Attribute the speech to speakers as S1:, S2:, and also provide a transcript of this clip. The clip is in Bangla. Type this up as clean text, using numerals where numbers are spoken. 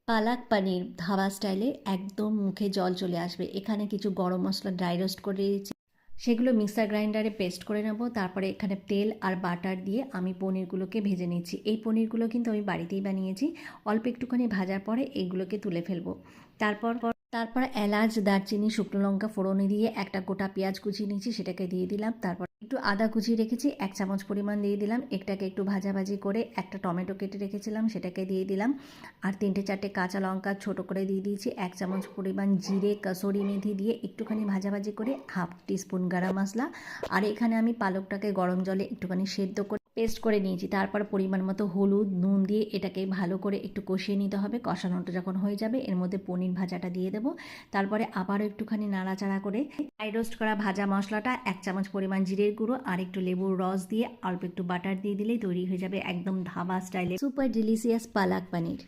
S1: পালাক পানির ধাবা স্টাইলে একদম মুখে জল চলে আসবে। এখানে কিছু গরম মশলা ড্রাই রোস্ট করে দিয়েছি, সেগুলো মিক্সার গ্রাইন্ডারে পেস্ট করে নেব। তারপরে এখানে তেল আর বাটার দিয়ে আমি পনিরগুলোকে ভেজে নিচ্ছি। এই পনিরগুলো কিন্তু আমি বাড়িতেই বানিয়েছি। অল্প একটুখানি ভাজার পরে এইগুলোকে তুলে ফেলবো। তারপর তারপর এলাচ, দারচিনি, শুকনো লঙ্কা ফোড়নে দিয়ে একটা গোটা পেঁয়াজ কুচিয়ে নিয়েছি, সেটাকে দিয়ে দিলাম। তারপর একটু আদা কুচিয়ে রেখেছি, 1 চামচ পরিমাণ দিয়ে দিলাম। এটাকে একটু ভাজাভাজি করে একটা টমেটো কেটে রেখেছিলাম, সেটাকে দিয়ে দিলাম। আর 3-4টে কাঁচা লঙ্কা ছোট করে দিয়ে দিয়েছি। 1 চামচ পরিমাণ জিরে, কসুরি মেথি দিয়ে একটুখানি ভাজাভাজি করে হাফ টিস্পুন গরম মশলা। আর এখানে আমি পালকটাকে গরম জলে একটুখানি সেদ্ধ করে পেস্ট করে নিয়েছি। তারপর পরিমাণ মতো হলুদ, নুন দিয়ে এটাকে ভালো করে একটু কষিয়ে নিতে হবে। কষানোটা যখন হয়ে যাবে এর মধ্যে পনির ভাজাটা দিয়ে দেবো। তারপরে আবারও একটুখানি নাড়াচাড়া করে ড্রাই রোস্ট করা ভাজা মশলাটা, 1 চামচ পরিমাণ জিরের গুঁড়ো আর একটু লেবুর রস দিয়ে অল্প একটু বাটার দিয়ে দিলেই তৈরি হয়ে যাবে একদম ধাবা স্টাইলে সুপার ডিলিশিয়াস পালাক পনির।